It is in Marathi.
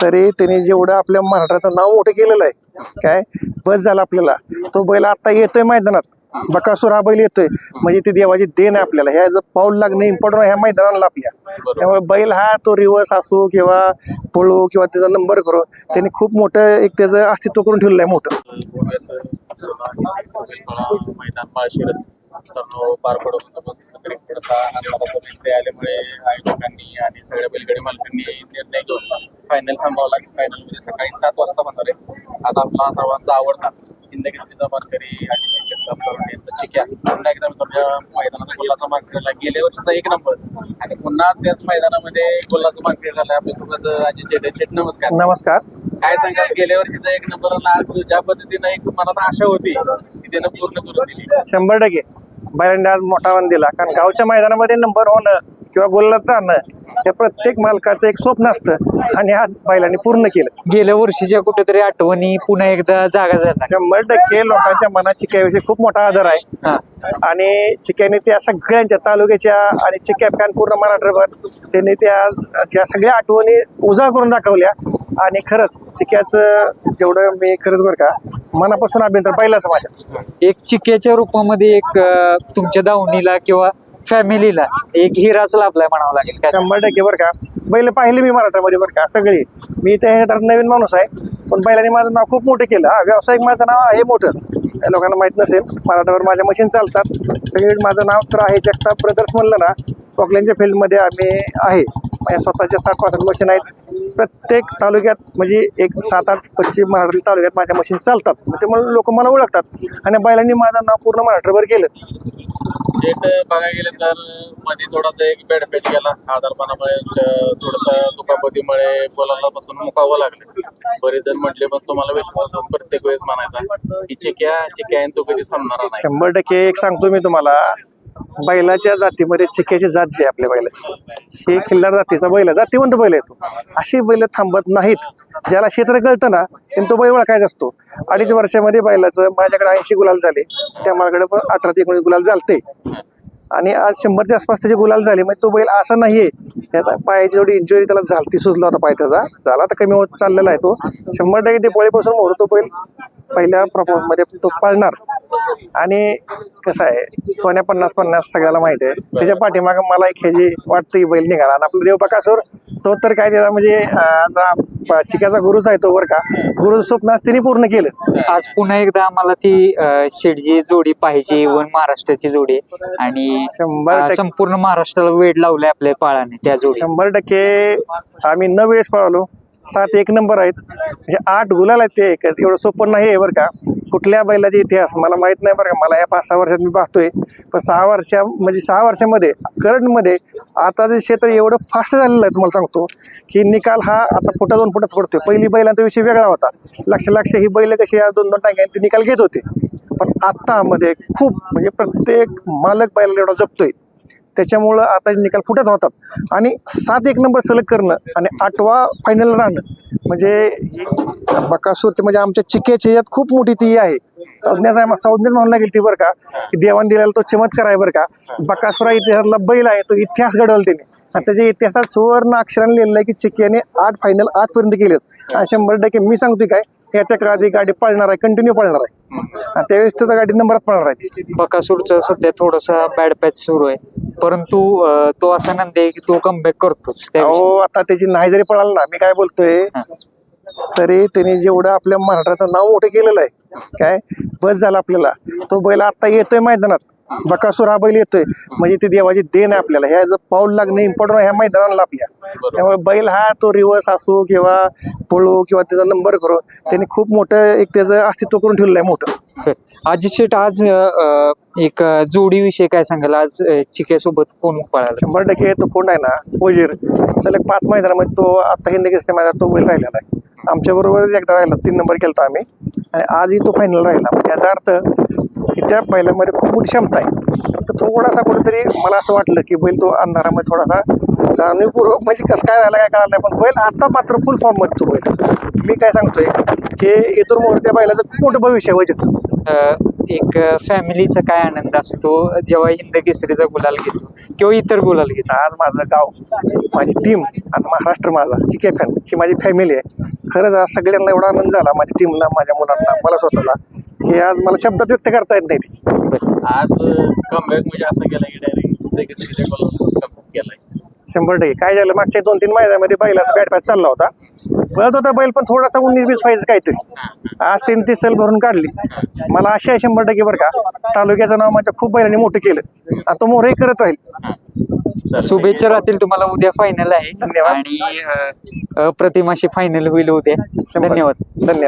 तरी त्यांनी जेवढं आपल्या महाराष्ट्राचं नाव मोठं केलेलं आहे काय बस झालं आपल्याला. तो बैल आता येतोय मैदानात, बकासूर हा बैल येतोय म्हणजे ती देवाची देण आहे आपल्याला. ह्या जर पाऊल लागणे इम्पॉर्टंट ह्या मैदानाला आपल्या. त्यामुळे बैल हा तो रिवर्स असो किंवा पळो किंवा त्याचा नंबर करो, त्यांनी खूप मोठं एक त्याचं अस्तित्व करून ठेवलेलं आहे मोठं. मैदान माळशिरस पार पडून आल्यामुळे आयोजकांनी आणि सगळ्या बैलगाडी मालकांनी निर्णय घेऊन फायनल थांबावला. फायनल मध्ये सकाळी 7 वाजता होणार आहे. आता आपला सर्वांचा आवडता हिंदकेसरीचा मानकरी यांचा चिक्या पुन्हा एकदा मैदानाचा गुलाचा मानकरी गेल्या वर्षीचा 1 नंबर आणि पुन्हा त्याच मैदानामध्ये गुलाचा मानकरी झाला. आपल्यासोबत अजय शेट. नमस्कार. नमस्कार. काय सांगाल, गेल्या वर्षीचा 1 नंबर आज ज्या पद्धतीनं एक मनात आशा होती ती त्यानं पूर्ण करून दिली? 100% बैलांनी आज मोठा वन दिला. कारण गावच्या मैदानामध्ये नंबर होणं किंवा गोलात राहणं हे प्रत्येक मालकाचं एक स्वप्न असतं आणि आज बैलांनी पूर्ण केलं. गेल्या वर्षीच्या कुठेतरी आठवणी पुन्हा एकदा जागा झाल्या. 100% लोकांच्या मनात चिक्याविषयी खूप मोठा आदर आहे आणि चिक्याने त्या सगळ्यांच्या तालुक्याच्या आणि चिक्या फॅन पूर्ण महाराष्ट्रभर त्यांनी त्या सगळ्या आठवणी उजाळ करून दाखवल्या. आणि खरंच चिक्याचं जेवढं मी खरंच बरं का मनापासून अभिनंदन बैलाचं माझ्या. एक चिक्याच्या रूपामध्ये एक तुमच्या दावणीला किंवा फॅमिलीला एक हिराच लाभलाय म्हणावं लागेल. 100% बरं का. बैल पाहिले मी मराठामध्ये बरं का सगळी. मी त्या ह्याच्यात नवीन माणूस आहे पण बैलांनी माझं नाव खूप मोठं केलं. व्यावसायिक माझं नाव आहे मोठं, लोकांना माहित नसेल. मराठावर माझ्या मशीन चालतात सगळी. माझं नाव तर आहे जगताप ब्रदर्स म्हणलं ना, ऑकलँडच्या फील्डमध्ये आम्ही आहे. माझ्या स्वतःच्या 60-65 मशीन आहेत. प्रत्येक तालुक्यात म्हणजे एक 7-8 पश्चिम महाराष्ट्र तालुक्यात माझ्या मशीन चालतात. त्यामुळे लोक मला ओळखतात आणि बैलांनी माझं नाव पूर्ण महाराष्ट्रभर केलं. शेट बघायला गेलं तर मध्ये थोडासा एक बॅड पॅच गेला आजारपणामुळे, थोडंसं दुखापतीमुळे बोलायला पासून मुकावं लागलं. बरेच जण म्हटले पण तुम्हाला विश्वास प्रत्येक वेळेस म्हणायचा की चिक्या तो कधी थांबणार नाही. 100% एक सांगतो मी तुम्हाला, बैलाच्या जातीमध्ये चिक्याची जात जी आहे आपल्या बैलाची ही खिल्लार जातीचा बैल आहे, जातीवंत बैल येतो. अशी बैल थांबत नाहीत. ज्याला क्षेत्र कळतं ना तो बैल ओळखायचा असतो. 2.5 वर्षामध्ये बैलाचं माझ्याकडे 80 गुलाल झाले, त्या माझ्याकडे पण 18 ते 19 गुलाल झालते आणि आज 100च्या आसपास त्याचे गुलाल झाले. म्हणजे तो बैल असा नाहीये त्याचा पायाची जेवढी इंजुरी त्याला झालती, सुजला होता पाय त्याचा, झाला तर कमी होत चाललेला आहे तो. 100% ते पोळीपासून मोर तो बैल पहिल्या प्रपोज मध्ये तो पाळणार. आणि कसं आहे सोन्या 50-50 सगळ्याला माहिती आहे. त्याच्या पाठीमागं मला एक ह्याची वाटतं बैल निघाला. आणि आपला देव बकासूर तो तर काय त्याचा म्हणजे चिक्याचा गुरुच आहे तो बरं का. गुरु स्वप्न तिने पूर्ण केलं. आज पुन्हा एकदा आम्हाला ती शेटची जोडी पाहिजे, इव्हन महाराष्ट्राची जोडी आणि 100% संपूर्ण महाराष्ट्राला वेळ लावलाय आपल्या पाळाने त्या जोडी. 100% आम्ही 9 वेळेस पळालो. 7 एक नंबर आहेत म्हणजे 8 गुलाल आहेत. ते एवढं सोपं नाही आहे बरं का. कुठल्या बैलाचा इतिहास मला माहित नाही बरं का. मला या 5-6 वर्षात मी पाहतोय पण 6 वर्षामध्ये करंटमध्ये आता जे क्षेत्र एवढं फास्ट झालेलं आहे तुम्हाला सांगतो की निकाल हा आता फुटा 2 फुटात पडतोय. पहिली बैलांचा विषय वेगळा होता. लक्ष ही बैल कशी 2-2 टाक्याने ते निकाल घेत होते. पण आता मध्ये खूप म्हणजे प्रत्येक मालक बैलाला एवढा जपतोय. त्याच्यामुळं आता निकाल फुटत होतात आणि 7 एक नंबर सलग करणं आणि 8वा फायनल राहणं म्हणजे बकासूरचे म्हणजे आमच्या चिक्याच्या यात खूप मोठी ती आहे. संज्ञा म्हणून लागेल ती बरं का की देवान दिलेला तो चमत्कार आहे बरं का. बकासूर इतिहासातला बैल आहे, तो इतिहास घडवला त्याने आणि त्याच्या इतिहासात सुवर्ण अक्षराने लिहिलेलं आहे की चिक्याने 8 फायनल आजपर्यंत केलेत. आणि 100% मी सांगतोय काय येत्या काळात ही गाडी पळणार आहे, कंटिन्यू पळणार आहे आणि त्यावेळेस त्याचा गाडी नंबरात पळणार आहे. बकासूरचं सध्या थोडासा बॅड पॅच सुरू आहे परंतु तो असा नंदी आहे की तो कमबॅक करतोच. हो आता त्याची नाही जरी पळाला ना, मी काय बोलतोय तरी त्यांनी जेवढं आपल्या महाराष्ट्राचं नाव मोठं केलेलं आहे काय बस झालं आपल्याला. तो बैल आता येतोय मैदानात, बकासूर हा बैल येतोय म्हणजे ती देवाची देण आहे आपल्याला. ह्या जर पाऊल लागणे इम्पॉर्टंट ह्या मैदानाला आपल्या. त्यामुळे बैल हा तो रिवर्स असो किंवा पळो किंवा त्याचा नंबर करो, त्यांनी खूप मोठं एक त्याचं अस्तित्व करून ठेवलेलं आहे मोठं. अजित शेट आज एक जोडीविषयी काय सांगाल? आज चिक्यासोबत कोण पळाला? 100% तो कोण आहे ना वजीर सलग 5 मैदानामध्ये तो आता हिंदकेसरी मैदानात तो बैल राहिलेला आहे. आमच्या बरोबर एकदा राहिला, 3 नंबर केलता आम्ही आणि आजही तो फायनल राहिला. याचा अर्थ की त्या बैलामध्ये खूप मोठी क्षमता आहे. फक्त थोडासा कुठेतरी मला असं वाटलं की बैल तो अंधारामध्ये थोडासा जाणीवपूर्वक म्हणजे कसं काय राहिला काय कळलं नाही. पण बैल आता मात्र फुल फॉर्म मध्ये तो बैल. मी काय सांगतोय की इथून मोठं त्या बैलाचं खूप मोठं भविष्य आहे वजीरचं. एक फॅमिलीचा काय आनंद असतो जेव्हा हिंद केसरीचा गुलाल घेतो किंवा इतर गुलाल घेतो? आज माझं गाव, माझी टीम आणि महाराष्ट्र माझा चिके फॅन ही माझी फॅमिली आहे. खरंच आज सगळ्यांना एवढा आनंद झाला, माझ्या टीमला, माझ्या मुलांना, मला स्वतःला, की आज मला शब्दात व्यक्त करता येत नाही ती. आज कमबॅक म्हणजे असं केलं की डायरेक्ट हिंद केसरीच्या कमबॅक केलाय. 100% काय झालं, मागच्या 2-3 महिन्यामध्ये बैलाचा बॅट पॅच चालला होता, पळत होता बैल, पण थोडासा 19-20 व्हायचं काहीतरी. आज त्यांनी ती सल भरून काढली. मला आशा आहे 100% बरं का, तालुक्याचं नाव माझ्या खूप बैलांनी मोठं केलं आणि तो मोरही करत राहील. शुभेच्छा राहतील तुम्हाला. उद्या फायनल आहे धन्यवाद. आणि प्रतिमाशी फायनल होईल उद्या. धन्यवाद. धन्यवाद.